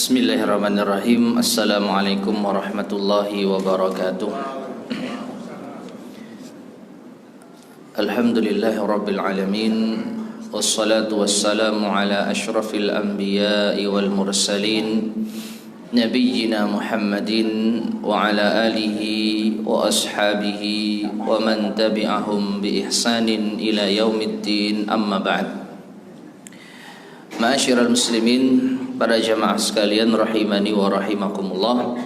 Bismillahirrahmanirrahim. Assalamualaikum warahmatullahi wabarakatuh. Alhamdulillahi rabbil alamin. Wassalatu wassalamu ala ashrafil anbiya'i wal mursalin, nabiyyina Muhammadin wa ala alihi wa ashabihi wa man tabi'ahum bi ihsanin ila yaumiddin, amma ba'd. Ma'asyiral muslimin, para jamaah sekalian rahimani wa rahimakumullah.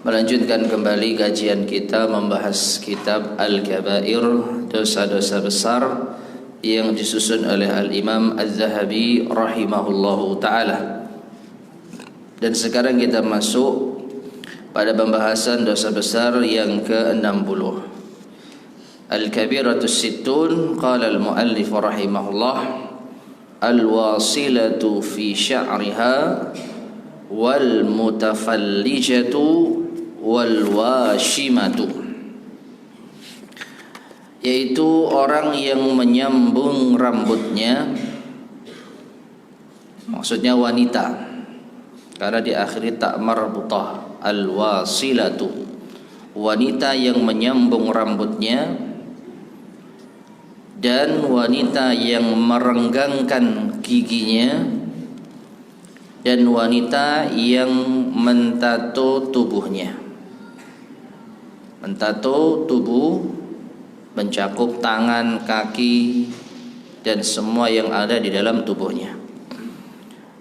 Melanjutkan kembali kajian kita membahas kitab Al-Kabair, dosa-dosa besar, yang disusun oleh Al-Imam Az-Zahabi rahimahullahu ta'ala. Dan sekarang kita masuk pada pembahasan dosa besar yang ke-60. Al-Kabiratus Sittun. Qala al-muallif rahimahullah: al-wasilatu fi sya'riha wal mutafallijatu wal washimatu, yaitu orang yang menyambung rambutnya, maksudnya wanita, karena diakhiri tak marbutah. Al-wasilatu, wanita yang menyambung rambutnya, dan wanita yang merenggangkan giginya, dan wanita yang mentato tubuhnya. Mentato tubuh mencakup tangan, kaki, dan semua yang ada di dalam tubuhnya.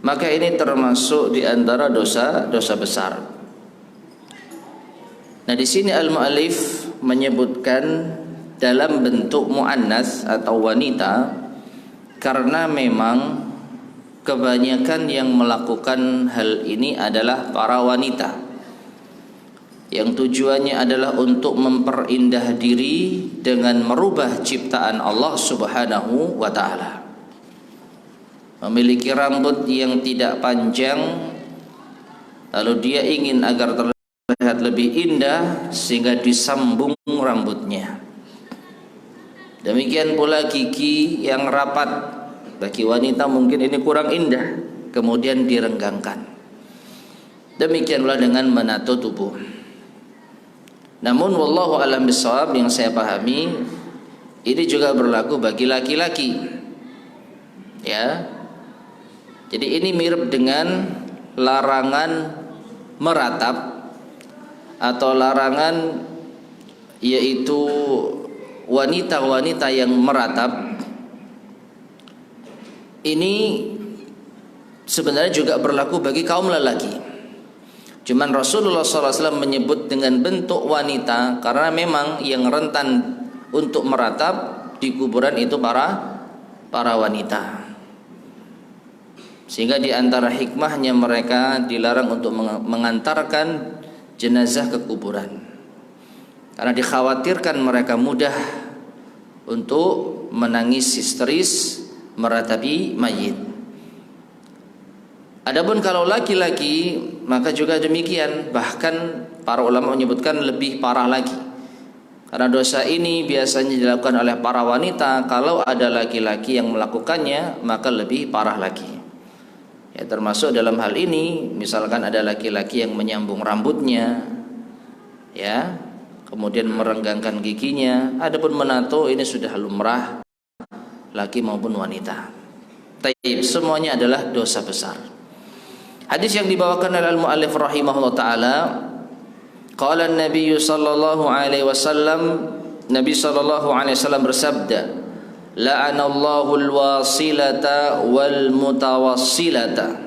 Maka ini termasuk di antara dosa-dosa besar. Nah, di sini al-muallif menyebutkan dalam bentuk muannas atau wanita, karena memang kebanyakan yang melakukan hal ini adalah para wanita, yang tujuannya adalah untuk memperindah diri dengan merubah ciptaan Allah Subhanahu wa ta'ala. Memiliki rambut yang tidak panjang, lalu dia ingin agar terlihat lebih indah sehingga disambung rambutnya. Demikian pula gigi yang rapat, bagi wanita mungkin ini kurang indah, kemudian direnggangkan. Demikian pula dengan menato tubuh. Namun wallahu a'lam bishawab, yang saya pahami ini juga berlaku bagi laki-laki. Ya. Jadi ini mirip dengan larangan meratap atau larangan, yaitu wanita-wanita yang meratap. Ini sebenarnya juga berlaku bagi kaum lelaki. Cuman Rasulullah SAW menyebut dengan bentuk wanita karena memang yang rentan untuk meratap di kuburan itu para wanita. Sehingga di antara hikmahnya mereka dilarang untuk mengantarkan jenazah ke kuburan, karena dikhawatirkan mereka mudah untuk menangis histeris meratapi mayit. Adapun kalau laki-laki maka juga demikian, bahkan para ulama menyebutkan lebih parah lagi, karena dosa ini biasanya dilakukan oleh para wanita. Kalau ada laki-laki yang melakukannya maka lebih parah lagi. Ya, termasuk dalam hal ini misalkan ada laki-laki yang menyambung rambutnya, ya, kemudian merenggangkan giginya. Adapun menato ini sudah lumrah, laki maupun wanita. Taib, semuanya adalah dosa besar. Hadis yang dibawakan oleh al-muallif rahimahullah taala, qala an-nabiy sallallahu alaihi wasallam, Nabi sallallahu alaihi wasallam bersabda: la'anallahu al-wasilata wal mutawassilata.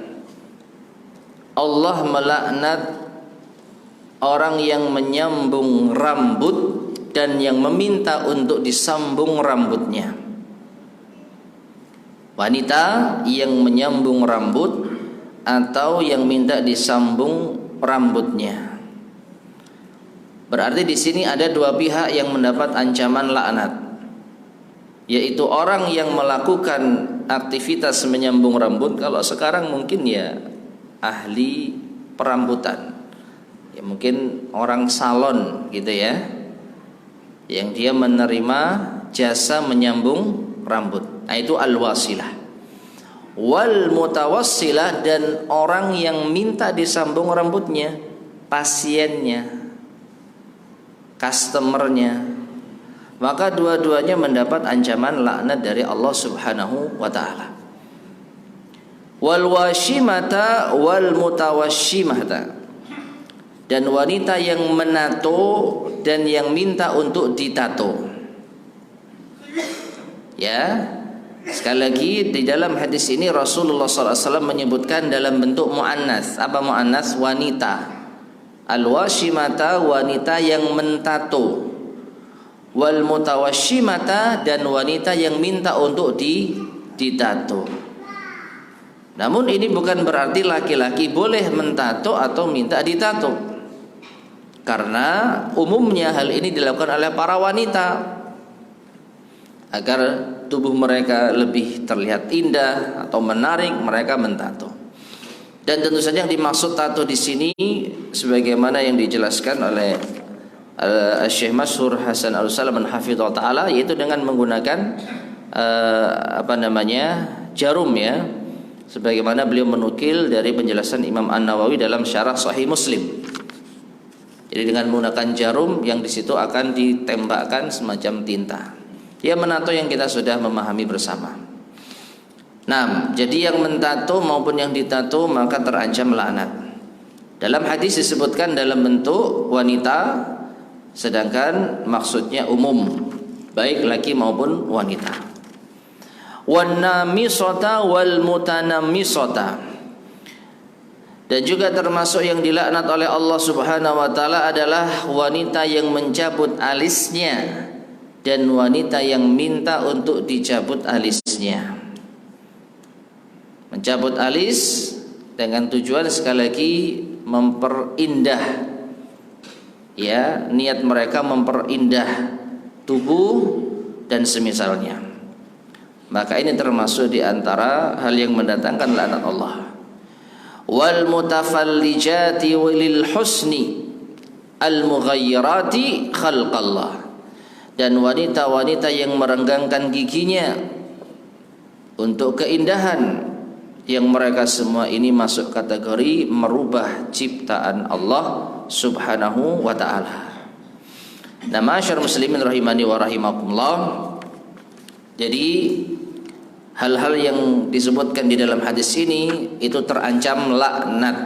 Allah melaknat orang yang menyambung rambut dan yang meminta untuk disambung rambutnya. Wanita yang menyambung rambut atau yang minta disambung rambutnya. Berarti di sini ada dua pihak yang mendapat ancaman laknat, yaitu orang yang melakukan aktivitas menyambung rambut. Kalau sekarang mungkin ya ahli perambutan, ya mungkin orang salon gitu ya, yang dia menerima jasa menyambung rambut. Nah, itu al-wasilah. wal mutawassilah, dan orang yang minta disambung rambutnya, pasiennya, customernya, maka dua-duanya mendapat ancaman laknat dari Allah Subhanahu wa taala. Wal washimata wal mutawashimata, dan wanita yang menato dan yang minta untuk ditato. Ya, sekali lagi di dalam hadis ini Rasulullah SAW menyebutkan dalam bentuk muannas. Apa muannas? Wanita. Al-washimata, wanita yang mentato. Wal mutawashimata, dan wanita yang minta untuk ditato. Namun ini bukan berarti laki-laki boleh mentato atau minta ditato, karena umumnya hal ini dilakukan oleh para wanita agar tubuh mereka lebih terlihat indah atau menarik, mereka mentato. Dan tentu saja yang dimaksud tato di sini sebagaimana yang dijelaskan oleh Syekh Masyhur Hasan Al-Salam hafizahullah taala, yaitu dengan menggunakan jarum, ya, sebagaimana beliau menukil dari penjelasan Imam An-Nawawi dalam syarah Sahih Muslim. Jadi dengan menggunakan jarum yang di situ akan ditembakkan semacam tinta. Ya, menato yang kita sudah memahami bersama. Nah, jadi yang mentato maupun yang ditato maka terancam laknat. Dalam hadis disebutkan dalam bentuk wanita, sedangkan maksudnya umum, baik laki maupun wanita. Wan namisata wal mutanammisata, dan juga termasuk yang dilaknat oleh Allah Subhanahu wa taala adalah wanita yang mencabut alisnya dan wanita yang minta untuk dicabut alisnya. Mencabut alis dengan tujuan sekali lagi memperindah, ya, niat mereka memperindah tubuh dan semisalnya. Maka ini termasuk di antara hal yang mendatangkan laknat Allah. Wal mutafallijati lil husni al mughayyirati khalqallah, dan wanita-wanita yang merenggangkan giginya untuk keindahan, yang mereka semua ini masuk kategori merubah ciptaan Allah Subhanahu wa taala. Nah, ma'asyar muslimin rahimani wa rahimakumullah. Jadi hal-hal yang disebutkan di dalam hadis ini itu terancam laknat,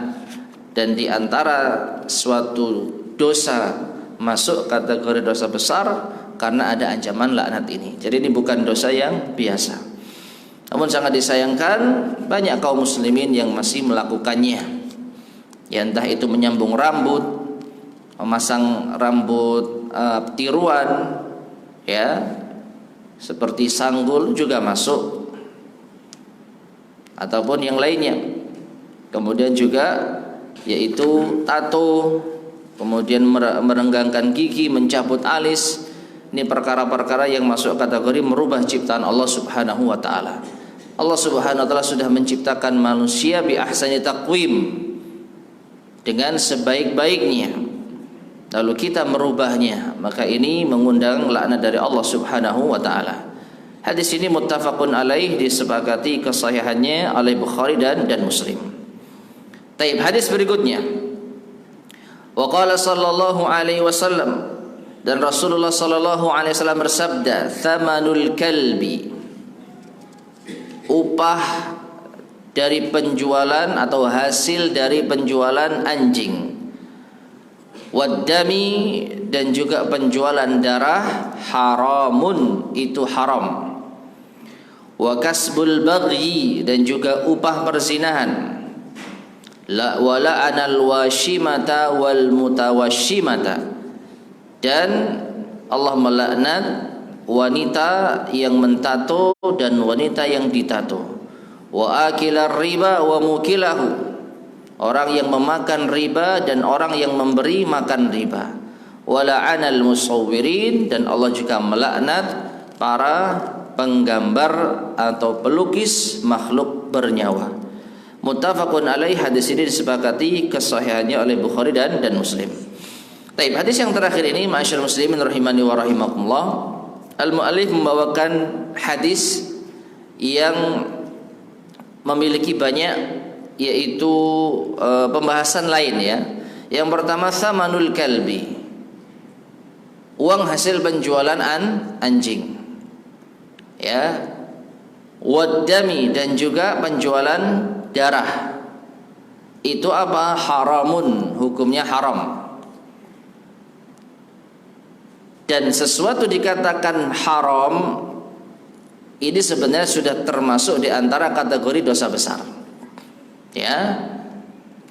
dan di antara suatu dosa masuk kategori dosa besar karena ada ancaman laknat ini. Jadi ini bukan dosa yang biasa. Namun sangat disayangkan banyak kaum muslimin yang masih melakukannya. Ya, entah itu menyambung rambut, memasang rambut tiruan, ya, seperti sanggul juga masuk, ataupun yang lainnya. Kemudian juga yaitu tato, kemudian merenggangkan gigi, mencabut alis. Ini perkara-perkara yang masuk kategori merubah ciptaan Allah Subhanahu wa taala. Allah Subhanahu wa taala sudah menciptakan manusia bi ahsani taqwim, dengan sebaik-baiknya, lalu kita merubahnya, maka ini mengundang laknat dari Allah Subhanahu wa taala. Hadis ini muttafaqun alaih, disepakati kesahihannya oleh Bukhari dan Muslim. Taib, hadis berikutnya. Wa qala sallallahu alaihi wasallam, dan Rasulullah sallallahu alaihi wasallam bersabda, "Thamanul kalbi", upah dari penjualan atau hasil dari penjualan anjing, waddami, dan juga penjualan darah, haramun, itu haram, wa kasbul baghi, dan juga upah perzinahan, la wala anal washimata wal mutawashimata, dan Allah melaknat wanita yang mentato dan wanita yang ditato, wa akilar riba wa mukilahu, orang yang memakan riba dan orang yang memberi makan riba, wa la'anal musawwirin, dan Allah juga melaknat para penggambar atau pelukis makhluk bernyawa. Muttafaqun alaih, hadis ini disepakati kesahihannya oleh Bukhari dan Muslim. Baik, hadis yang terakhir ini, ma'asyar muslimin rahimani wa rahimakumullah, al-mu'allif membawakan hadis yang memiliki banyak yaitu pembahasan lain ya. Yang pertama tsamanul kalbi, uang hasil penjualan anjing. Ya. Waddami, dan juga penjualan darah. Itu apa? Haramun, hukumnya haram. Dan sesuatu dikatakan haram, ini sebenarnya sudah termasuk di antara kategori dosa besar. Ya,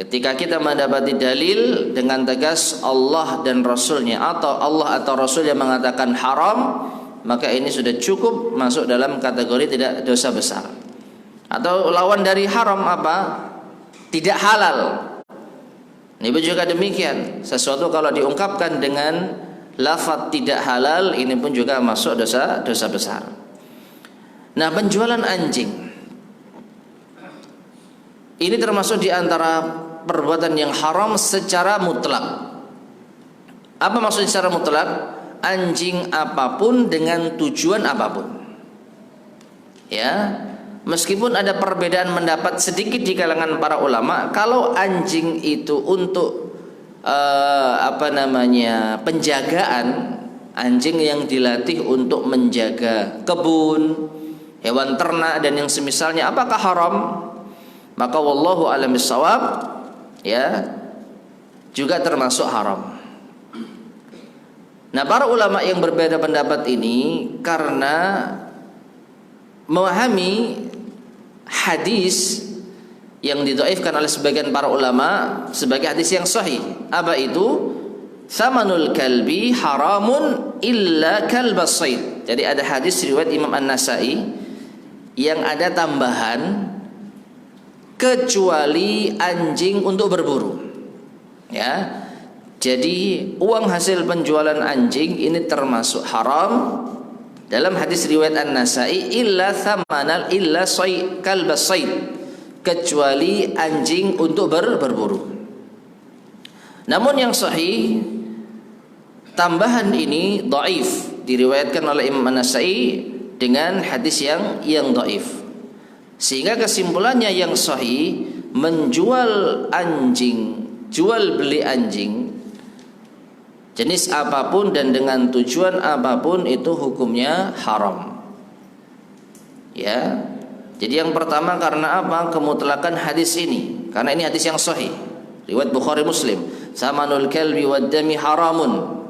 ketika kita mendapati dalil dengan tegas Allah dan Rasulnya, atau Allah atau Rasul yang mengatakan haram, maka ini sudah cukup masuk dalam kategori tidak dosa besar. Atau lawan dari haram apa? Tidak halal. Ini juga demikian. Sesuatu kalau diungkapkan dengan lafaz tidak halal, ini pun juga masuk dosa besar. Nah, penjualan anjing ini termasuk di antara perbuatan yang haram secara mutlak. Apa maksudnya secara mutlak? Anjing apapun dengan tujuan apapun. Ya, meskipun ada perbedaan pendapat sedikit di kalangan para ulama, kalau anjing itu untuk penjagaan, anjing yang dilatih untuk menjaga kebun, hewan ternak dan yang semisalnya, apakah haram? Maka wallahu a'lam bishawab, ya, juga termasuk haram. Nah, para ulama yang berbeda pendapat ini karena memahami hadis yang didhaifkan oleh sebagian para ulama sebagai hadis yang sahih. Apa itu? Tsamanul kalbi haramun illa kalbas sayd. Jadi ada hadis riwayat Imam An-Nasa'i yang ada tambahan kecuali anjing untuk berburu. Ya. Jadi uang hasil penjualan anjing ini termasuk haram dalam hadis riwayat An-Nasa'i illa kalbas sayd, kecuali anjing untuk berburu. Namun yang sahih, tambahan ini dhaif, diriwayatkan oleh Imam An-Nasa'i dengan hadis yang dhaif. Sehingga kesimpulannya yang sahih, menjual anjing, jual beli anjing jenis apapun dan dengan tujuan apapun itu hukumnya haram. Ya. Jadi yang pertama karena apa? Kemutlakan hadis ini. Karena ini hadis yang sahih. Riwayat Bukhari Muslim. Samanul kalbi waddami haramun.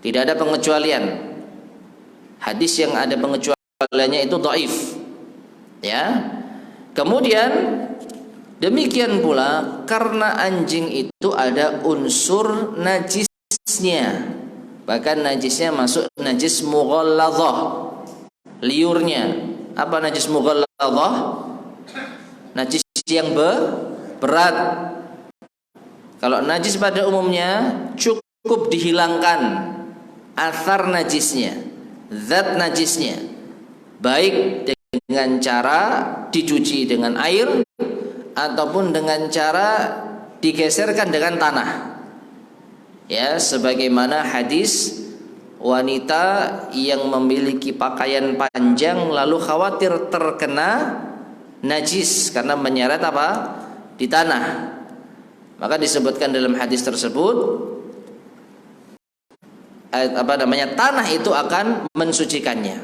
Tidak ada pengecualian. Hadis yang ada pengecualiannya itu dhaif. Ya. Kemudian demikian pula karena anjing itu ada unsur najisnya. Bahkan najisnya masuk najis mughalladhah. Liurnya. Apa najis mughalladhah? Najis yang berat. Kalau najis pada umumnya cukup dihilangkan athar najisnya, zat najisnya, baik dengan cara dicuci dengan air ataupun dengan cara digeserkan dengan tanah. Ya, sebagaimana hadis wanita yang memiliki pakaian panjang lalu khawatir terkena najis karena menyeret apa? Di tanah. Maka disebutkan dalam hadis tersebut tanah itu akan mensucikannya.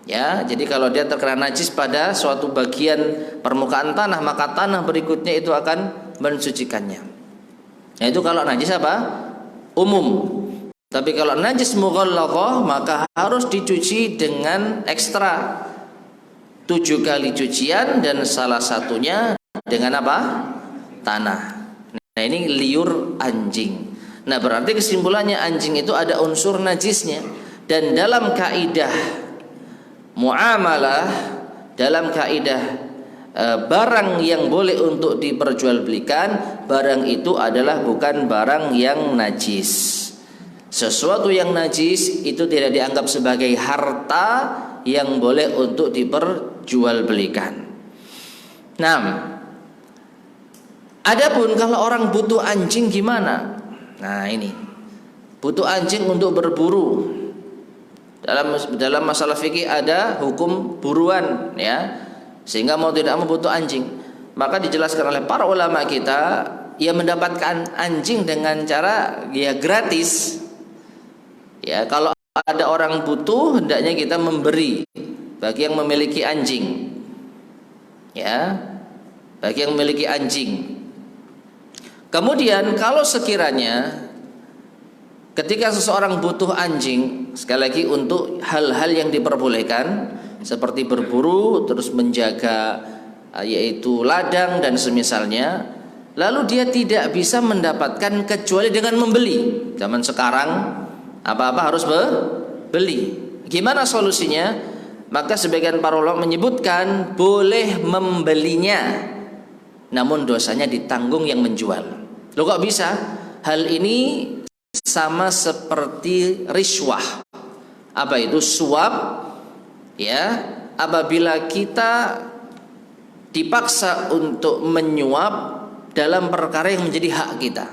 Ya, jadi kalau dia terkena najis pada suatu bagian permukaan tanah, maka tanah berikutnya itu akan mensucikannya. Nah, itu kalau najis apa? Umum. Tapi kalau najis mughalladhah maka harus dicuci dengan ekstra 7 kali cucian dan salah satunya dengan apa? Tanah. Nah, ini liur anjing. Nah, berarti kesimpulannya anjing itu ada unsur najisnya. Dan dalam kaidah muamalah, dalam kaidah barang yang boleh untuk diperjualbelikan, barang itu adalah bukan barang yang najis. Sesuatu yang najis itu tidak dianggap sebagai harta yang boleh untuk diperjualbelikan. Nah, adapun kalau orang butuh anjing gimana? Nah, ini butuh anjing untuk berburu. Dalam masalah fikih ada hukum buruan, ya. sehingga mau tidak mau butuh anjing. Maka dijelaskan oleh para ulama kita, ia mendapatkan anjing dengan cara ya gratis. Ya, kalau ada orang butuh, hendaknya kita memberi bagi yang memiliki anjing. Ya, bagi yang memiliki anjing. Kemudian kalau sekiranya ketika seseorang butuh anjing, sekali lagi untuk hal-hal yang diperbolehkan seperti berburu, terus menjaga yaitu ladang dan semisalnya, lalu dia tidak bisa mendapatkan kecuali dengan membeli. Zaman sekarang apa-apa harus beli. Gimana solusinya? Maka sebagian para ulama menyebutkan boleh membelinya, namun dosanya ditanggung yang menjual. Loh kok bisa? Hal ini sama seperti riswah. Apa itu? Suap. Ya, apabila kita dipaksa untuk menyuap dalam perkara yang menjadi hak kita.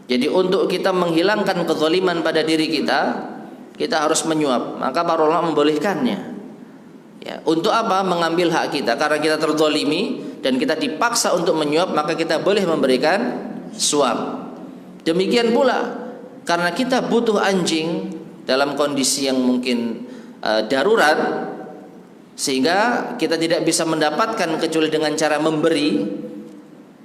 Jadi untuk kita menghilangkan kezaliman pada diri kita, kita harus menyuap. Maka para ulama membolehkannya. Ya, untuk apa? Mengambil hak kita. Karena kita terzalimi dan kita dipaksa untuk menyuap, maka kita boleh memberikan suap. Demikian pula karena kita butuh anjing dalam kondisi yang mungkin darurat, sehingga kita tidak bisa mendapatkan kecuali dengan cara memberi,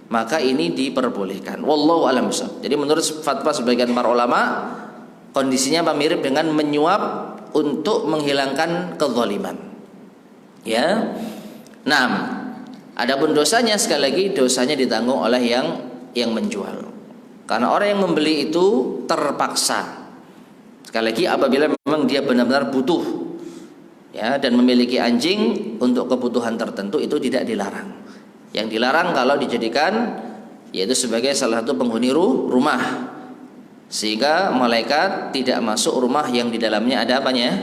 maka ini diperbolehkan. Wallahu a'lam bishawab. Jadi menurut fatwa sebagian para ulama, kondisinya mirip dengan menyuap untuk menghilangkan kezaliman. Ya. Nah, adapun dosanya sekali lagi dosanya ditanggung oleh yang menjual. Karena orang yang membeli itu terpaksa. Sekali lagi apabila memang dia benar-benar butuh, ya, dan memiliki anjing untuk kebutuhan tertentu, itu tidak dilarang. Yang dilarang kalau dijadikan yaitu sebagai salah satu penghuni rumah, sehingga malaikat tidak masuk rumah yang di dalamnya ada apanya?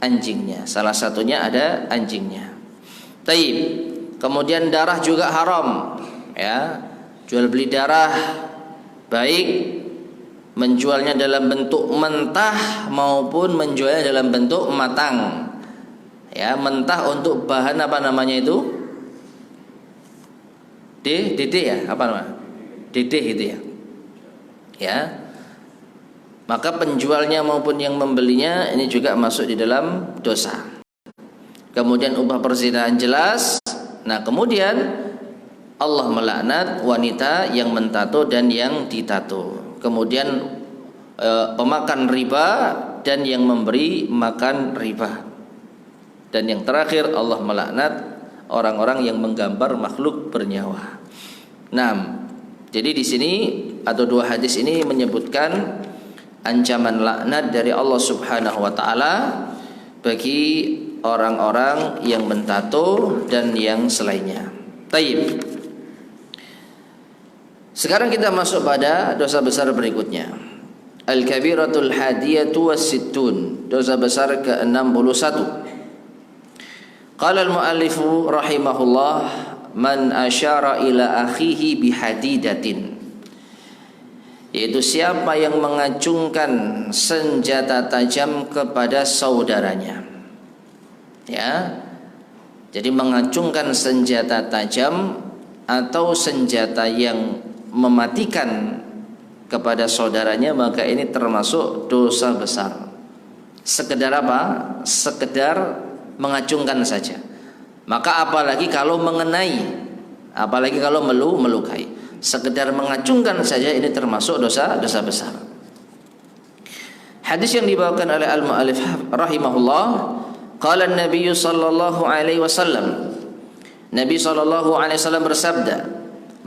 Anjingnya. Salah satunya ada anjingnya. Taib. Kemudian darah juga haram, ya. Jual beli darah, baik menjualnya dalam bentuk mentah maupun menjualnya dalam bentuk matang. Ya, mentah untuk bahan apa namanya itu? Dede ya, apa namanya? Dede itu ya. Ya. Maka penjualnya maupun yang membelinya ini juga masuk di dalam dosa. Kemudian upah perzinahan jelas. Nah, kemudian Allah melaknat wanita yang mentato dan yang ditato. Kemudian pemakan riba dan yang memberi makan riba. Dan yang terakhir Allah melaknat orang-orang yang menggambar makhluk bernyawa. Nah, jadi di sini atau dua hadis ini menyebutkan ancaman laknat dari Allah Subhanahu wa taala bagi orang-orang yang mentato dan yang selainnya. Taib. Sekarang kita masuk pada dosa besar berikutnya. Al-kabiratul hadiyatu was-sittun, dosa besar ke-61. Qala al-muallifu rahimahullah, man asyara ila akhihi bihadidatin, yaitu siapa yang mengacungkan senjata tajam kepada saudaranya. Ya. Jadi mengacungkan senjata tajam atau senjata yang mematikan kepada saudaranya, maka ini termasuk dosa besar. Sekedar apa? Sekedar mengacungkan saja. Maka apalagi kalau mengenai, apalagi kalau melukai. Sekedar mengacungkan saja ini termasuk dosa besar. Hadis yang dibawakan oleh al-mu'allif rahimahullah, qala an-nabiy sallallahu alaihi wasallam, Nabi sallallahu alaihi wasallam bersabda,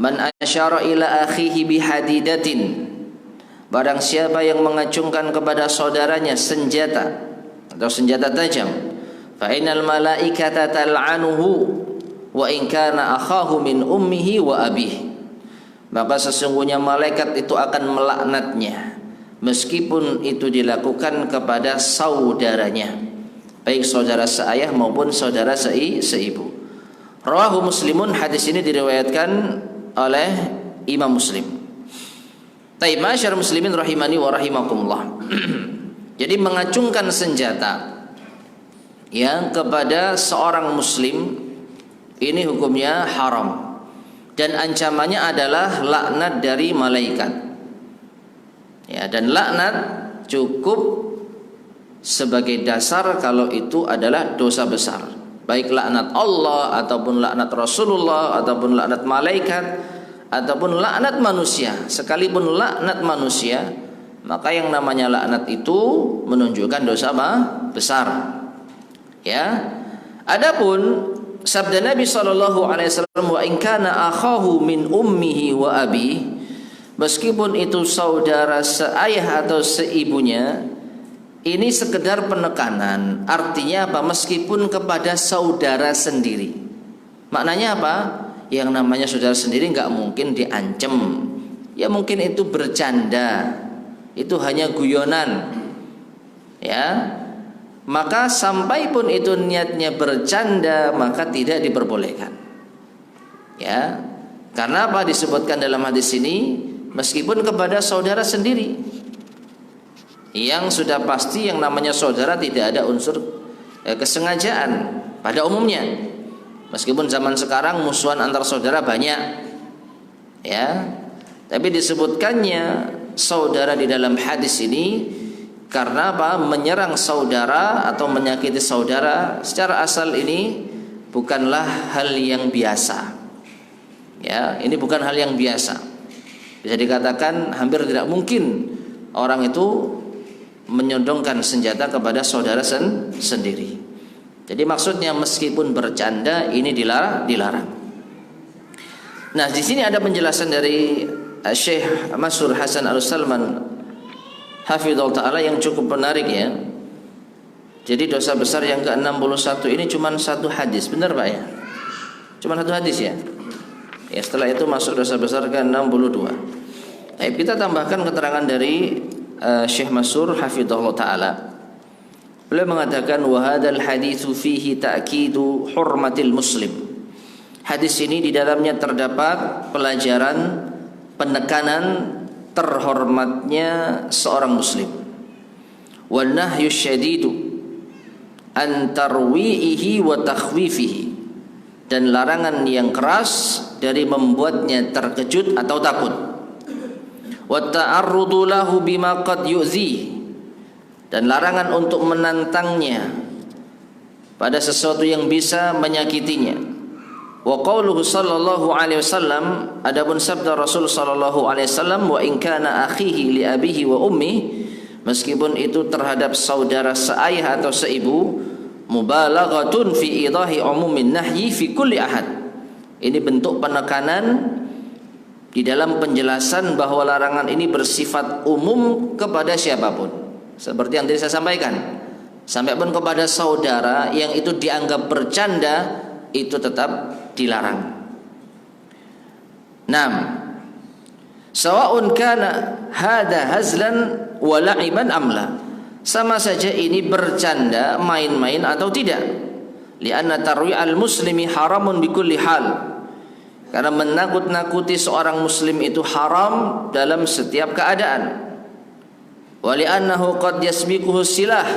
man asyara ila akhihi bihadidatin, barang siapa yang mengacungkan kepada saudaranya senjata atau senjata tajam, fa innal malaikata tal'anuhu wa in kana akhahu min ummihi wa abihi, maka sesungguhnya malaikat itu akan melaknatnya meskipun itu dilakukan kepada saudaranya, baik saudara seayah maupun saudara seibu. Rawahu Muslimun, hadis ini diriwayatkan oleh Imam Muslim. Taib, masyarakat muslimin rahimani wa rahimakumullah. Jadi mengacungkan senjata yang kepada seorang muslim Ini hukumnya haram. Dan ancamannya adalah laknat dari malaikat. Ya, dan laknat cukup sebagai dasar kalau itu adalah dosa besar. Baik laknat Allah ataupun laknat Rasulullah ataupun laknat malaikat ataupun laknat manusia. Sekalipun laknat manusia, maka yang namanya laknat itu menunjukkan dosa besar. Ya. Adapun sabda Nabi sallallahu alaihi wasallam, wa in kana akhahu min ummihi wa abi, meskipun itu saudara seayah atau seibunya, ini sekedar penekanan. Artinya apa? Meskipun kepada saudara sendiri. Maknanya apa? Yang namanya saudara sendiri nggak mungkin diancam. Ya mungkin itu bercanda. Itu hanya guyonan. Ya. Maka sampai pun itu niatnya bercanda, maka tidak diperbolehkan. Ya. Karena apa? Disebutkan dalam hadis ini, meskipun kepada saudara sendiri, yang sudah pasti yang namanya saudara tidak ada unsur kesengajaan pada umumnya. Meskipun zaman sekarang musuhan antar saudara banyak, ya, tapi disebutkannya saudara di dalam hadis ini karena apa? Menyerang saudara atau menyakiti saudara secara asal ini bukanlah hal yang biasa. Ya, ini bukan hal yang biasa. Bisa dikatakan hampir tidak mungkin orang itu menyodongkan senjata kepada saudara sendiri. Jadi maksudnya meskipun bercanda ini dilarang. Nah, di sini ada penjelasan dari Syekh Mansur Hasan Al-Salman hafizallahu taala yang cukup menarik ya. Jadi dosa besar yang ke-61 ini cuma satu hadis, benar Pak ya? Cuma satu hadis ya. Ya, setelah itu masuk dosa besar ke-62. Baik, kita tambahkan keterangan dari Syekh Mansur hafizahullah taala. Beliau mengatakan wa hadzal haditsu fihi ta'kidu hurmatil muslim. Hadis ini di dalamnya terdapat pelajaran penekanan terhormatnya seorang muslim. Wan nahyu syadidu an tarwi'ihi wa takhwifihi, dan larangan yang keras dari membuatnya terkejut atau takut. Wa ta'arrudu lahu bima qad yu'zi, dan larangan untuk menantangnya pada sesuatu yang bisa menyakitinya. Wa qauluhu sallallahu alaihi wasallam, adapun sabda Rasul sallallahu alaihi wasallam, wa in kana akhihi li abihi wa ummi, meskipun itu terhadap saudara seayah atau seibu, mubalaghatun fi idahi umumin nahyi fi kulli ahad. Ini bentuk penekanan di dalam penjelasan bahwa larangan ini bersifat umum kepada siapapun. Seperti yang tadi saya sampaikan, sampai pun kepada saudara yang itu dianggap bercanda, itu tetap dilarang. Naam. Sawa'un kana hada hazlan wa la'iban amla. Sama saja ini bercanda, main-main atau tidak. Lianna tarwi'al muslimi haramun bikulli hal. Karena menakut-nakuti seorang muslim itu haram dalam setiap keadaan. Wa li'annahu qad yasbiquhu silah.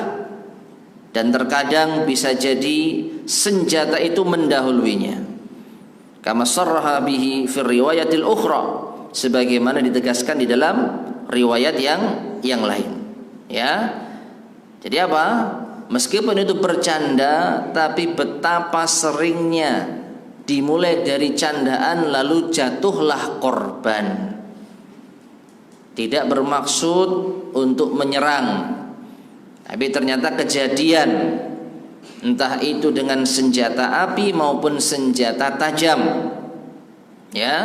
Dan terkadang bisa jadi senjata itu mendahuluinya. Kama sarraha bihi fi riwayatil ukhra, sebagaimana ditegaskan di dalam riwayat yang lain. Ya. Jadi apa? Meskipun itu bercanda, tapi betapa seringnya dimulai dari candaan lalu jatuhlah korban. Tidak bermaksud untuk menyerang, tapi ternyata kejadian, entah itu dengan senjata api maupun senjata tajam, ya,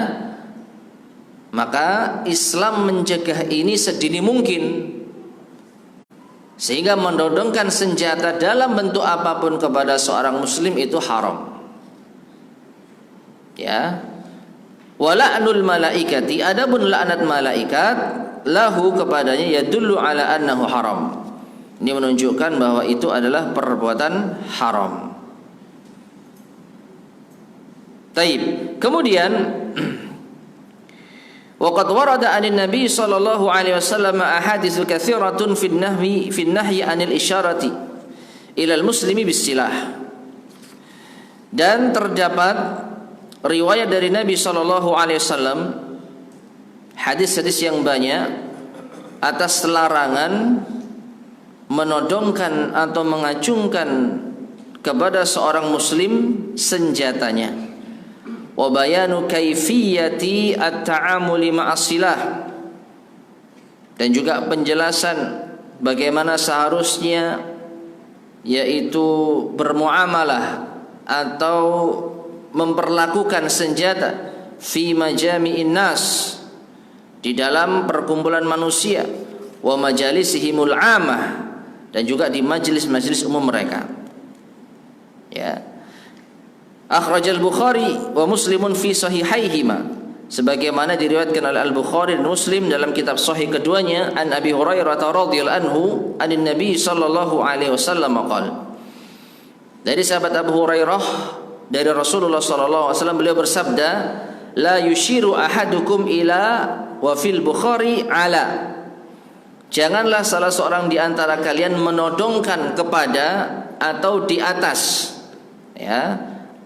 maka Islam mencegah ini sedini mungkin, sehingga mendodongkan senjata dalam bentuk apapun kepada seorang muslim itu haram. Ya, wala'nul malaikati, adapun laknat malaikat lahu kepadanya yadullu ala annahu haram. Ini menunjukkan bahwa itu adalah perbuatan haram. Taib. Kemudian waqad warada 'anil nabi sallallahu alaihi wasallam ahaditsu katsiratun fi nahyi 'anil isyarati ila al-muslimi bis-silah. Dan terdapat riwayat dari Nabi sallallahu alaihi wasallam, hadis-hadis yang banyak atas larangan menodongkan atau mengacungkan kepada seorang muslim senjatanya. Wa bayanu kaifiyati at-ta'amuli ma'asilah, dan juga penjelasan bagaimana seharusnya yaitu bermuamalah atau memperlakukan senjata fi majami'in nas, di dalam perkumpulan manusia, wa majalisihimul amah, dan juga di majelis-majelis umum mereka. Ya. Akhrajal Bukhari wa Muslimun fi sahihaihima, sebagaimana diriwayatkan oleh Al-Bukhari dan Muslim dalam kitab sahih keduanya, an Abi Hurairah radhiyallahu anhu anin Nabi sallallahu alaihi wasallam qala, dari sahabat Abu Hurairah dari Rasulullah sallallahu alaihi wasallam, beliau bersabda, la yushiru ahadukum ila, wa fil Bukhari ala, janganlah salah seorang di antara kalian menodongkan kepada atau di atas, ya,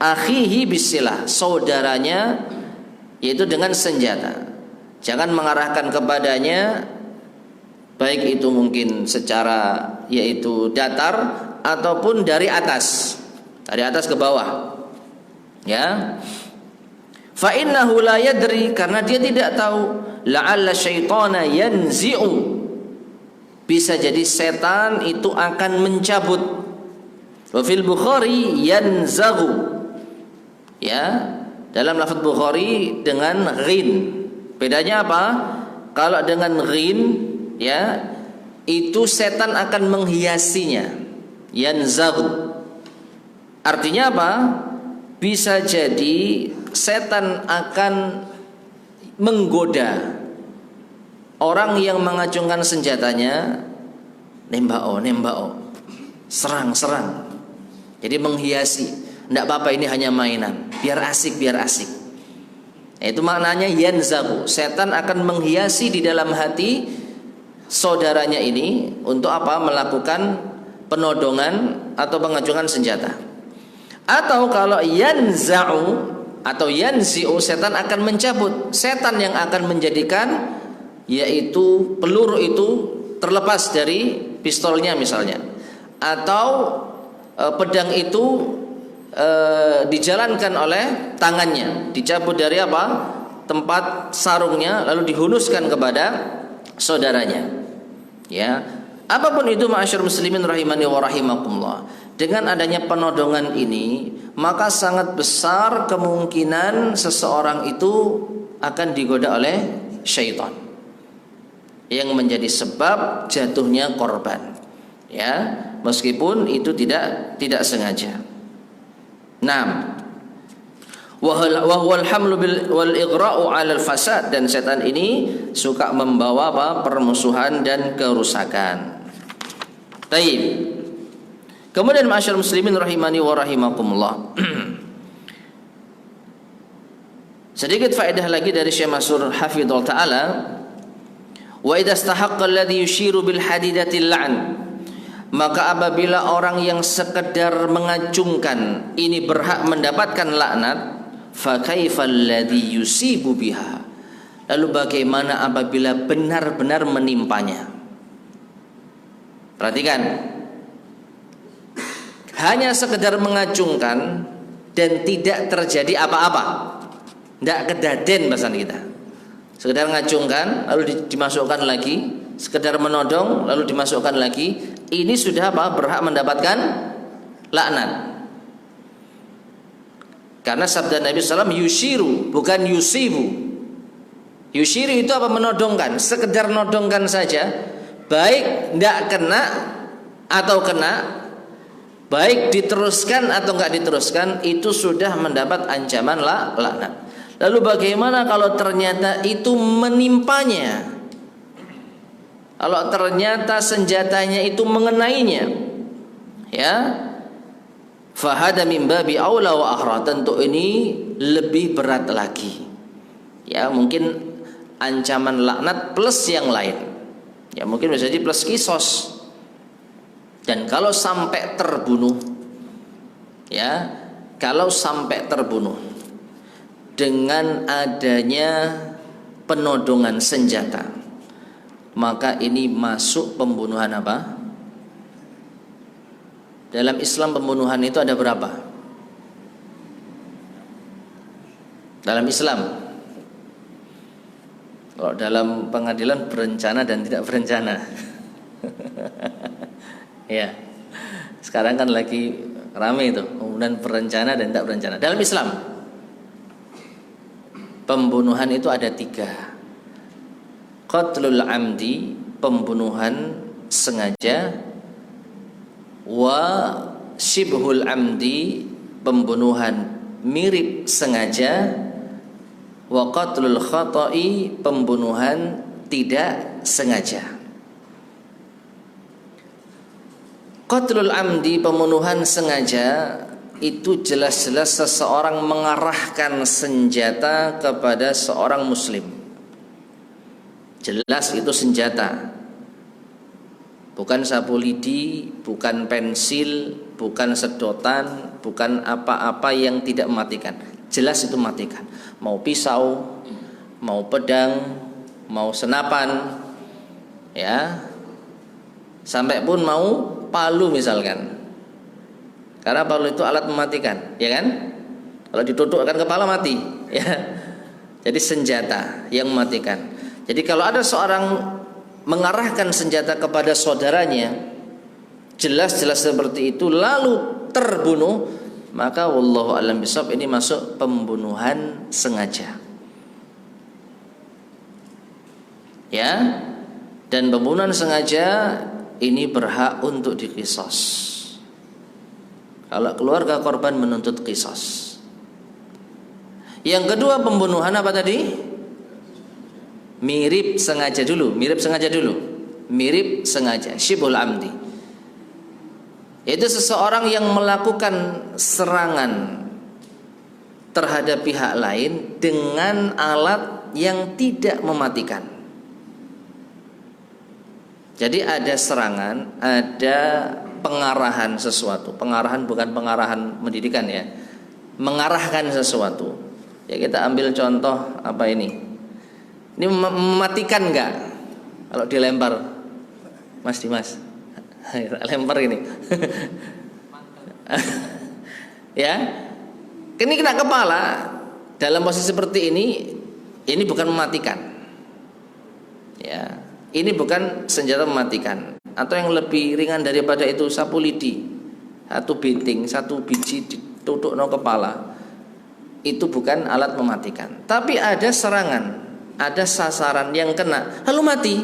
akhihi bisilah, saudaranya, yaitu dengan senjata. Jangan mengarahkan kepadanya, baik itu mungkin secara yaitu datar ataupun dari atas ke bawah. Ya. Fa innahu la yadri, karena dia tidak tahu, la'alla syaitana yanzi'u, bisa jadi setan itu akan mencabut. Wa fil Bukhari yanzaghu, ya, dalam lafaz Bukhari dengan ghin. Bedanya apa? Kalau dengan ghin, ya, itu setan akan menghiasinya. Yanzaghu artinya apa? Bisa jadi setan akan menggoda orang yang mengacungkan senjatanya, nembao, serang. Jadi menghiasi. Tidak apa-apa, ini hanya mainan, biar asik. Itu maknanya yanzabu. Setan akan menghiasi di dalam hati saudaranya ini untuk apa? Melakukan penodongan atau pengacungan senjata. Atau kalau yanza'u atau yanzi'u, setan akan mencabut. Setan yang akan menjadikan yaitu peluru itu terlepas dari pistolnya misalnya, atau pedang itu dijalankan oleh tangannya, dicabut dari apa? Tempat sarungnya, lalu dihunuskan kepada saudaranya. Ya, apapun itu ma'asyar muslimin rahimani wa rahimakumullah, dengan adanya penodongan ini, maka sangat besar kemungkinan seseorang itu akan digoda oleh syaitan yang menjadi sebab jatuhnya korban. Ya, meskipun itu tidak sengaja. Naam. Wa huwal hamlu wal igra'u 'alal fasad, dan setan ini suka membawa apa? Permusuhan dan kerusakan. Baik. Kemudian ma'asyar muslimin rahimani wa rahimakumullah. Sedikit faedah lagi dari Syekh Mansur hafizahullah taala. Wa idza istahaqqa alladhi yushiru bil hadidatil la'n, maka apabila orang yang sekedar mengacungkan ini berhak mendapatkan laknat, fa kaifal ladzi yusibu biha, lalu bagaimana apabila benar-benar menimpanya? Perhatikan, hanya sekedar mengacungkan dan tidak terjadi apa-apa, tidak kedaden bahasa kita. Sekedar ngacungkan lalu dimasukkan lagi, sekedar menodong lalu dimasukkan lagi, ini sudah apa? Berhak mendapatkan laknat. Karena sabda Nabi SAW, yushiru bukan yusibu. Yushiru itu apa? Menodongkan, sekedar nodongkan saja, baik tidak kena atau kena, baik diteruskan atau enggak diteruskan, itu sudah mendapat ancaman laknat. Lalu bagaimana kalau ternyata itu menimpanya? Kalau ternyata senjatanya itu mengenainya, ya, fahada min babi aula wa akhra, tentu ini lebih berat lagi. Ya, mungkin ancaman laknat plus yang lain. Ya, mungkin bisa jadi plus kisos. Dan kalau sampai terbunuh, ya, kalau sampai terbunuh dengan adanya penodongan senjata, maka ini masuk pembunuhan apa? Dalam Islam pembunuhan itu ada berapa? Dalam Islam, kalau dalam pengadilan berencana dan tidak berencana. Ya, sekarang kan lagi ramai itu, kemudian berencana dan tidak berencana. Dalam Islam, pembunuhan itu ada 3. Qatlul amdi, pembunuhan sengaja. Wa shibhul amdi, pembunuhan mirip sengaja. Wa qatlul khata'i, pembunuhan tidak sengaja. Qatlul amdi, pembunuhan sengaja, itu jelas-jelas seseorang mengarahkan senjata kepada seorang muslim. Jelas itu senjata, bukan sapu lidi, bukan pensil, bukan sedotan, bukan apa-apa yang tidak mematikan. Jelas itu mematikan. Mau pisau, mau pedang, mau senapan, ya, sampai pun mau palu misalkan. Karena palu itu alat mematikan, ya kan? Kalau ditutukkan kepala mati, ya. Jadi senjata yang mematikan. Jadi kalau ada seorang mengarahkan senjata kepada saudaranya, jelas-jelas seperti itu, lalu terbunuh, maka wallahu a'lam bishawab, ini masuk pembunuhan sengaja. Ya. Dan pembunuhan sengaja ini berhak untuk diqisas. Kalau keluarga korban menuntut qisas. Yang kedua, pembunuhan apa tadi? Mirip sengaja dulu, mirip sengaja, syibhul amdi. Itu seseorang yang melakukan serangan terhadap pihak lain dengan alat yang tidak mematikan. Jadi ada serangan, ada pengarahan sesuatu. Pengarahan bukan pengarahan pendidikan ya. Mengarahkan sesuatu. Ya, kita ambil contoh apa ini? Ini mematikan enggak? Kalau dilempar, Mas Dimas, lempar ini. Ya, ini kena kepala. Dalam posisi seperti ini bukan mematikan. Ya, ini bukan senjata mematikan. Atau yang lebih ringan daripada itu, sapu lidi, satu biji ditutuk no kepala. Itu bukan alat mematikan. Tapi ada serangan, ada sasaran yang kena lalu mati.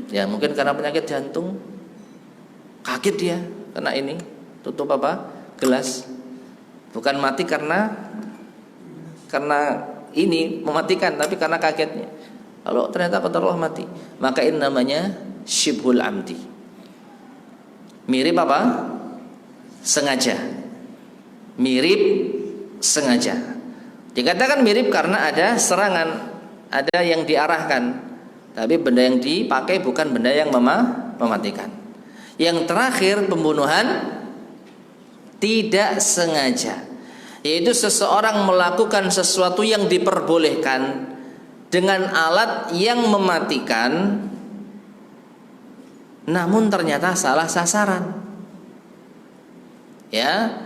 Ya, mungkin karena penyakit jantung, kaget dia kena ini, tutup apa? Gelas. Bukan mati karena ini mematikan, tapi karena kagetnya. Kalau ternyata qadarullah mati, maka ini namanya syibhul amdi. Mirip apa? Sengaja. Mirip sengaja. Dikatakan mirip karena ada serangan, ada yang diarahkan, tapi benda yang dipakai bukan benda yang mematikan. Yang terakhir, pembunuhan tidak sengaja, yaitu seseorang melakukan sesuatu yang diperbolehkan dengan alat yang mematikan, namun ternyata salah sasaran. Ya,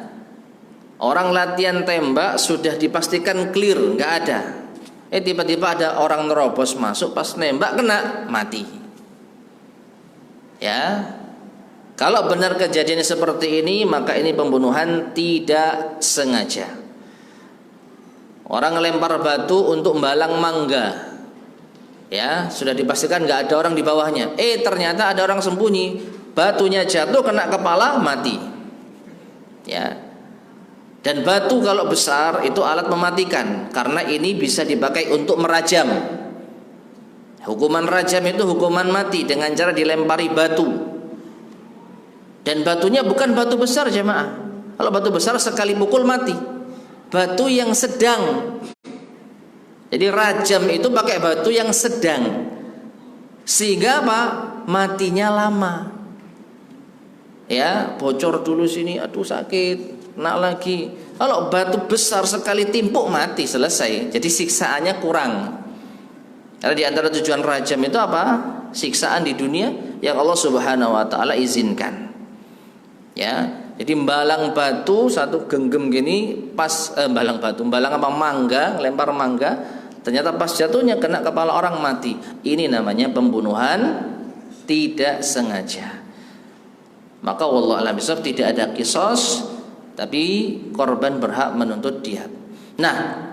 orang latihan tembak sudah dipastikan clear, nggak ada. Tiba-tiba ada orang nerobos masuk, pas nembak kena, mati. Ya, kalau benar kejadian seperti ini, maka ini pembunuhan tidak sengaja. Orang lempar batu untuk membalang mangga, ya, sudah dipastikan nggak ada orang di bawahnya. Ternyata ada orang sembunyi, batunya jatuh kena kepala, mati. Ya. Dan batu kalau besar itu alat mematikan, karena ini bisa dipakai untuk merajam. Hukuman rajam itu hukuman mati dengan cara dilempari batu. Dan batunya bukan batu besar, jemaah. Kalau batu besar sekali pukul mati. Batu yang sedang. Jadi rajam itu pakai batu yang sedang. Sehingga apa? Matinya lama. Ya, bocor dulu sini, aduh sakit. kena lagi. Kalau batu besar sekali timpuk mati, selesai. Jadi siksaannya kurang. Karena di antara tujuan rajam itu apa? Siksaan di dunia yang Allah Subhanahu wa taala izinkan. Ya, jadi balang batu satu genggam gini pas balang apa mangga, lempar mangga, ternyata pas jatuhnya kena kepala orang mati. Ini namanya pembunuhan tidak sengaja. Maka wallahu a'lam bishawab, tidak ada kisos, tapi korban berhak menuntut diat. Nah,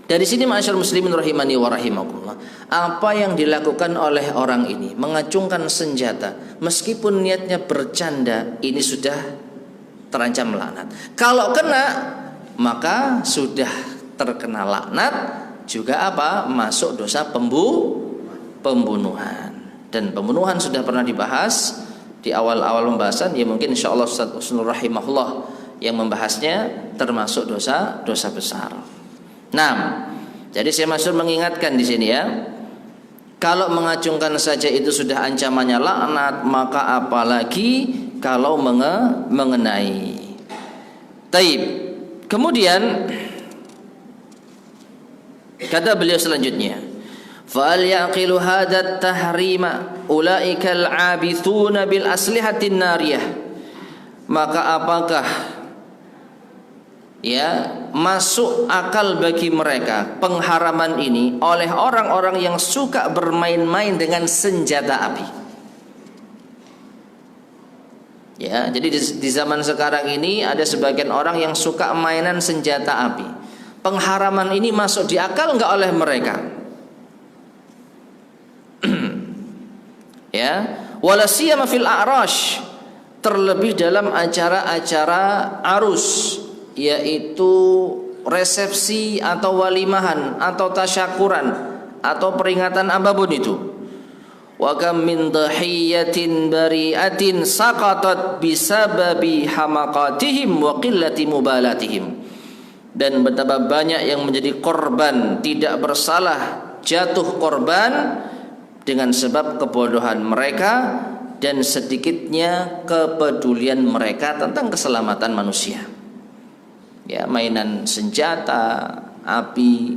dari sini ma'asyarul muslimin rahimani wa rahimakumullah, apa yang dilakukan oleh orang ini mengacungkan senjata meskipun niatnya bercanda, ini sudah terancam laknat. Kalau kena maka sudah terkena laknat, juga apa? Masuk dosa pembunuhan. Dan pembunuhan sudah pernah dibahas di awal-awal pembahasan, ya mungkin insyaallah Ustaz Husnul rahimahullah yang membahasnya, termasuk dosa besar. Nah, jadi saya masuk mengingatkan di sini ya, kalau mengacungkan saja itu sudah ancamannya laknat, maka apalagi kalau mengenai. Taib. Kemudian kata beliau selanjutnya, fal yaqilu hadat tahrima ulaikal abithuna bil aslihatin nariyah. Maka apakah ya masuk akal bagi mereka pengharaman ini oleh orang-orang yang suka bermain-main dengan senjata api? Ya, jadi di zaman sekarang ini ada sebagian orang yang suka mainan senjata api. Pengharaman ini masuk di akal enggak oleh mereka? Ya, wala siyama fil a'rash, terlebih dalam acara-acara arus, yaitu resepsi atau walimahan atau tasyakuran atau peringatan apapun itu. Wa kam min dhahiyatin bari'atin saqatat bisababi hamaqatihim wa qillati mubalatihim. Dan betapa banyak yang menjadi korban tidak bersalah, jatuh korban dengan sebab kebodohan mereka dan sedikitnya kepedulian mereka tentang keselamatan manusia. Ya, mainan senjata api,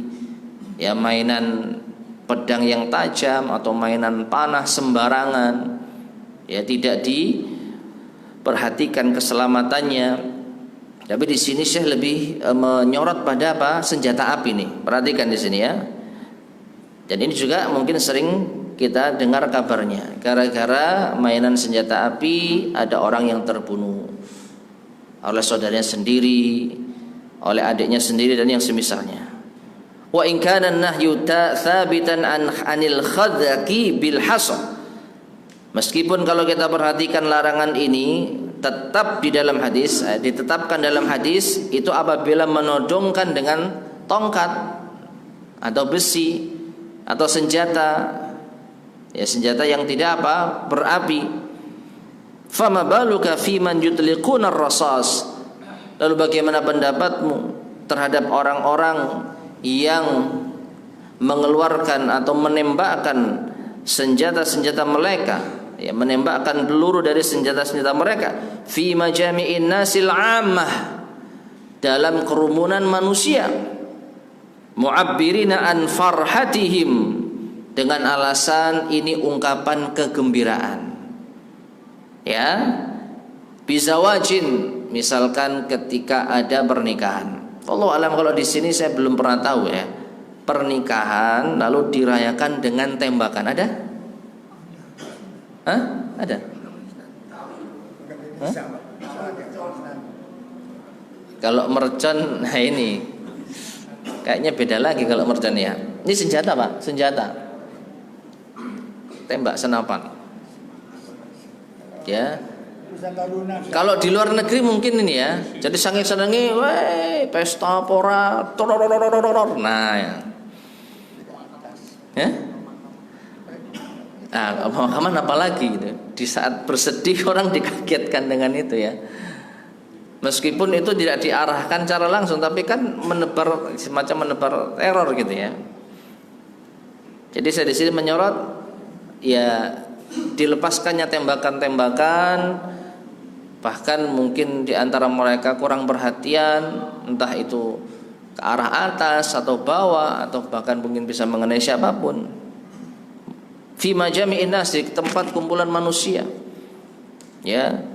ya mainan pedang yang tajam atau mainan panah sembarangan, ya tidak diperhatikan keselamatannya. Tapi di sini Syekh lebih menyorot pada apa? Senjata api nih. Perhatikan di sini ya. Dan ini juga mungkin sering kita dengar kabarnya, gara-gara mainan senjata api ada orang yang terbunuh oleh saudaranya sendiri, oleh adiknya sendiri dan yang semisalnya. Wa in kana an-nahyu tsabitan anil khadqi bil hasa. Meskipun kalau kita perhatikan larangan ini tetap di dalam hadis, ditetapkan dalam hadis itu apabila menodongkan dengan tongkat atau besi atau senjata, ya senjata yang tidak apa? Berapi. Fama baluka fi man yutliquna ar-rasas. Lalu bagaimana pendapatmu terhadap orang-orang yang mengeluarkan atau menembakkan senjata-senjata mereka, ya menembakkan peluru dari senjata-senjata mereka fi majami'in nasil 'ammah, dalam kerumunan manusia, mu'abbirina an farhatihim, dengan alasan ini ungkapan kegembiraan. Ya, bizawajin, misalkan ketika ada pernikahan. Wallahu alam, kalau di sini saya belum pernah tahu ya, pernikahan lalu dirayakan dengan tembakan, ada? Hah? Ada? Hah? Kalau mercon, nah ini kayaknya beda lagi kalau mercon ya. Ini senjata Pak, senjata tembak senapan. Ya. Kalau di luar negeri mungkin ini ya, jadi saking senengi, weh pesta pora, nah ya. Ya? Nah, pemahaman apa lagi gitu. Di saat bersedih orang dikagetkan dengan itu ya. Meskipun itu tidak diarahkan secara langsung, tapi kan menebar, semacam menebar teror gitu ya. Jadi saya di sini menyorot ya dilepaskannya tembakan-tembakan Bahkan mungkin di antara mereka kurang perhatian, entah itu ke arah atas atau bawah, atau bahkan mungkin bisa mengenai siapapun. Fi majami'in nas, di tempat kumpulan manusia. Ya.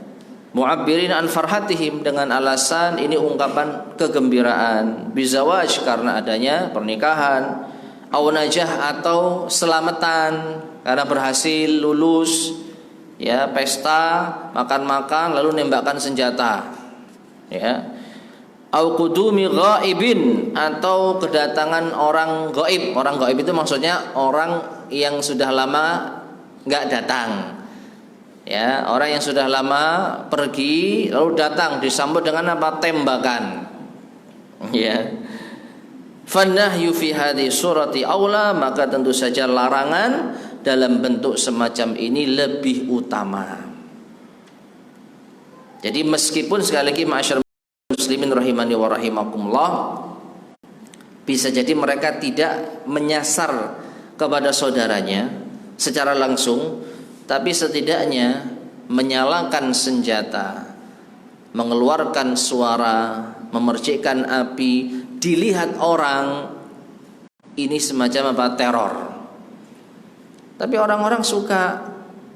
Mu'abbirin an farhatihim, dengan alasan ini ungkapan kegembiraan, bizawaj, karena adanya pernikahan, au najah, atau selamatan karena berhasil lulus, ya, pesta, makan-makan lalu nembakkan senjata, ya, au qudumi ghaibin, atau kedatangan orang gaib. Orang gaib itu maksudnya orang yang sudah lama enggak datang, ya, orang yang sudah lama pergi lalu datang, disambut dengan apa? Tembakan, ya. Fanahyu fi hadhihi surati aula, maka tentu saja larangan dalam bentuk semacam ini lebih utama. Jadi meskipun sekali lagi ma'asyar muslimin rahimani wa rahimakumullah, bisa jadi mereka tidak menyasar kepada saudaranya secara langsung, tapi setidaknya menyalakan senjata, mengeluarkan suara, memercikkan api, dilihat orang, ini semacam apa? Teror. Tapi orang-orang suka,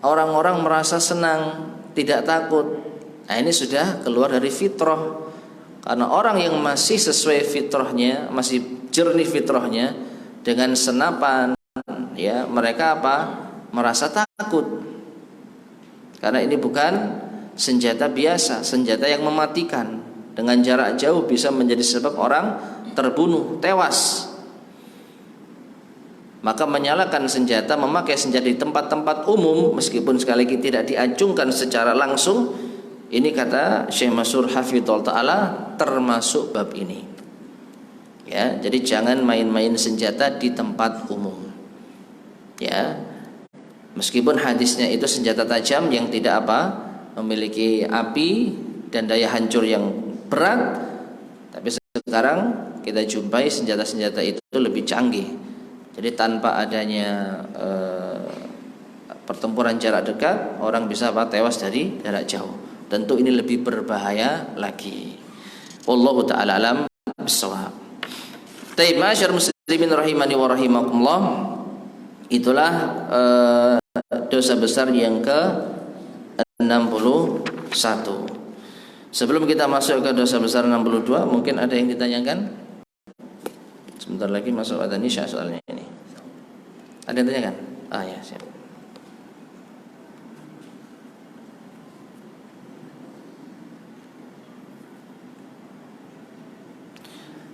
orang-orang merasa senang, tidak takut. Nah, ini sudah keluar dari fitrah. Karena orang yang masih sesuai fitrahnya, masih jernih fitrahnya, dengan senapan, ya, mereka apa? Merasa takut. Karena ini bukan senjata biasa, senjata yang mematikan. Dengan jarak jauh bisa menjadi sebab orang terbunuh, tewas. Maka menyalakan senjata, memakai senjata di tempat-tempat umum, meskipun sekali lagi tidak diacungkan secara langsung, ini kata Syekh Mansur Hafidhullah Ta'ala termasuk bab ini. Ya, jadi jangan main-main senjata di tempat umum. Ya, meskipun hadisnya itu senjata tajam yang tidak apa, memiliki api dan daya hancur yang berat, tapi sekarang kita jumpai senjata-senjata itu lebih canggih. Jadi tanpa adanya pertempuran jarak dekat, orang bisa apa? Tewas dari jarak jauh. Tentu ini lebih berbahaya lagi. Wallahu ta'ala alam bissawab. Taib, ma'asyar muslimin rahimani wa rahimakumullah, itulah dosa besar yang ke-61. Sebelum kita masuk ke dosa besar 62, mungkin ada yang ditanyakan? Sebentar lagi masuk adzan isya soalnya ini. Ada yang tanyakan? Ah ya, siap.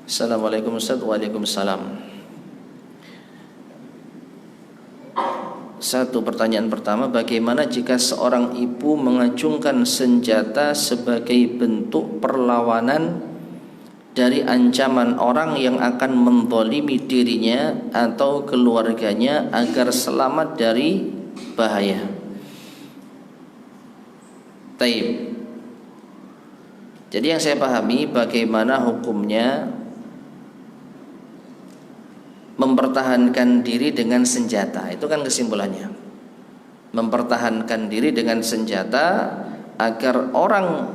Assalamualaikum Ustaz. Waalaikumsalam. Satu, pertanyaan pertama, bagaimana jika seorang ibu mengacungkan senjata sebagai bentuk perlawanan dari ancaman orang yang akan menzalimi dirinya atau keluarganya agar selamat dari bahaya? Taib. Jadi yang saya pahami, bagaimana hukumnya mempertahankan diri dengan senjata, itu kan kesimpulannya. Mempertahankan diri dengan senjata agar orang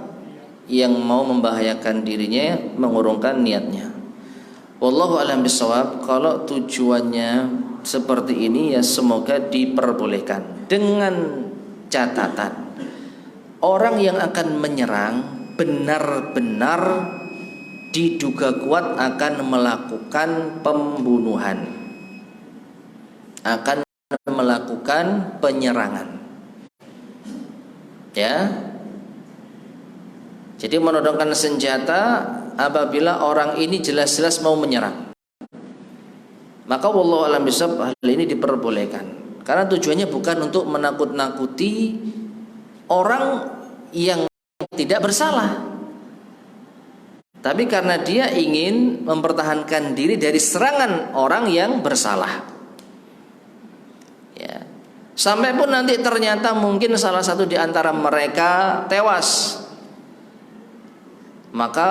yang mau membahayakan dirinya mengurungkan niatnya. Wallahu a'lam bishawab. Kalau tujuannya seperti ini, ya semoga diperbolehkan, dengan catatan orang yang akan menyerang benar-benar diduga kuat akan melakukan pembunuhan, akan melakukan penyerangan. Ya. Jadi menodongkan senjata apabila orang ini jelas-jelas mau menyerang, maka wallahu a'lam bishawab, hal ini diperbolehkan. Karena tujuannya bukan untuk menakut-nakuti orang yang tidak bersalah, tapi karena dia ingin mempertahankan diri dari serangan orang yang bersalah. Ya. Sampai pun nanti ternyata mungkin salah satu di antara mereka tewas, maka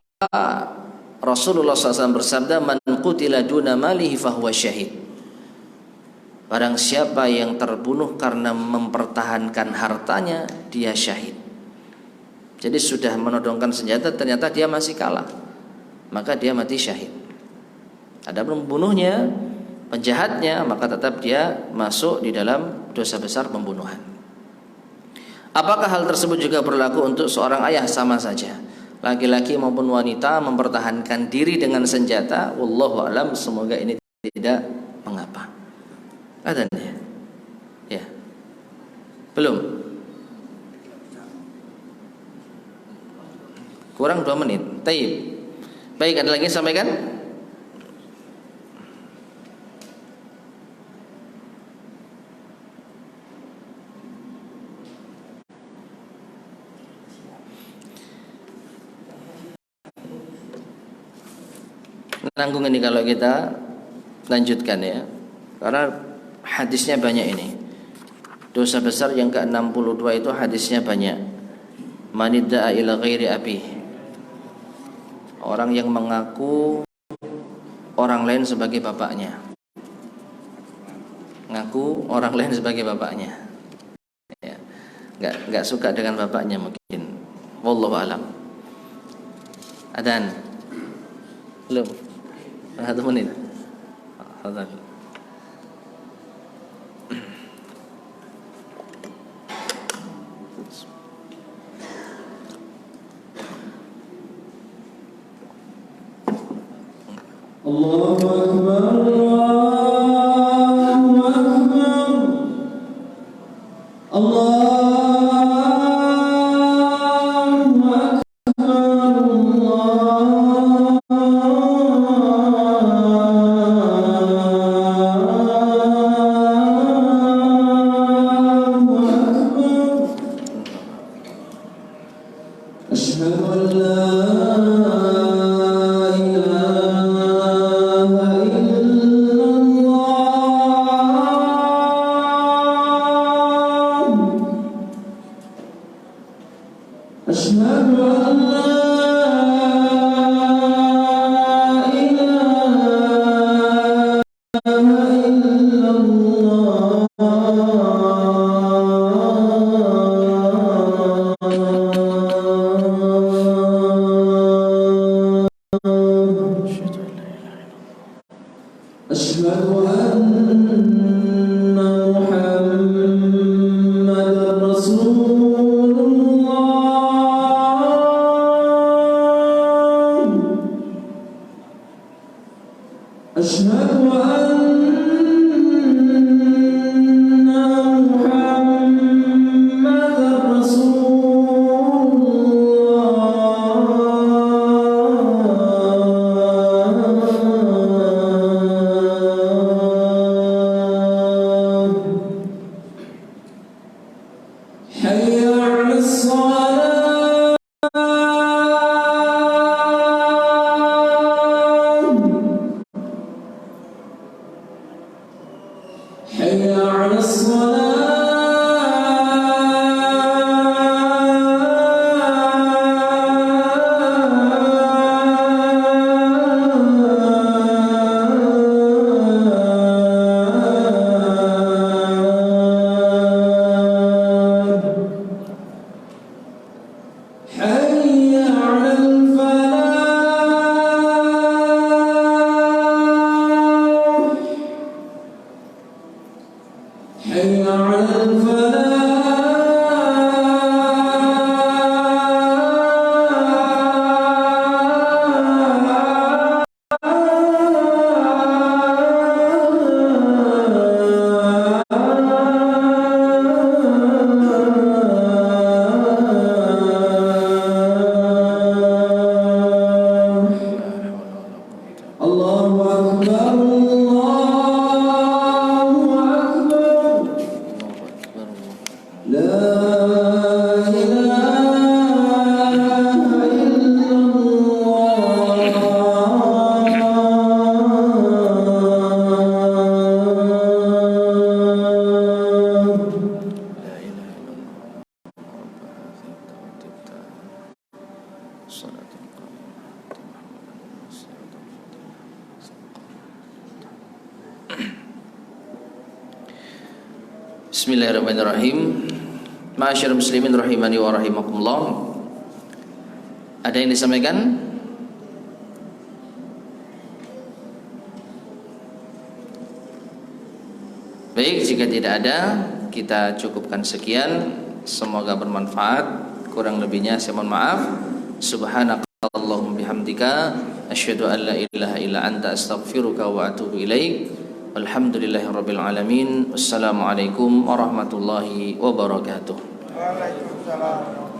Rasulullah SAW bersabda, man qutila duna malihi fahuwa syahid. Barang siapa yang terbunuh karena mempertahankan hartanya, dia syahid. Jadi sudah menodongkan senjata, ternyata dia masih kalah, maka dia mati syahid. Adapun pembunuhnya, penjahatnya, maka tetap dia masuk di dalam dosa besar pembunuhan. Apakah hal tersebut juga berlaku untuk seorang ayah? Sama saja, laki-laki maupun wanita mempertahankan diri dengan senjata. Wallahu alam, semoga ini tidak mengapa. Ada nih? Ya. Belum? Kurang 2 menit. Taib. Baik, ada lagi yang sampaikan? Nanggung ini kalau kita lanjutkan ya. Karena hadisnya banyak ini. Dosa besar yang ke-62 itu hadisnya banyak. Manidda'a ila ghairi abih. Orang yang mengaku orang lain sebagai bapaknya. Ngaku orang lain sebagai bapaknya. Ya. Enggak suka dengan bapaknya mungkin. Wallahu alam. Adzan. Belum. 1 menit. Adzan. Allahu Akbar, Allahu Akbar, Allahu Akbar, Allahu Akbar. Asyhadu an la Bismillahirrahmanirrahim. Ma'asyiral muslimin rahimani wa rahimakumullah. Ada yang disampaikan? Baik, jika tidak ada, kita cukupkan sekian. Semoga bermanfaat. Kurang lebihnya saya mohon maaf. Subhanakallahumma bihamdika asyhadu an la ilaha illa anta astaghfiruka wa atubu ilaik. Walhamdulillahirabbil alamin. Wassalamualaikum warahmatullahi wabarakatuh. Waalaikumsalam.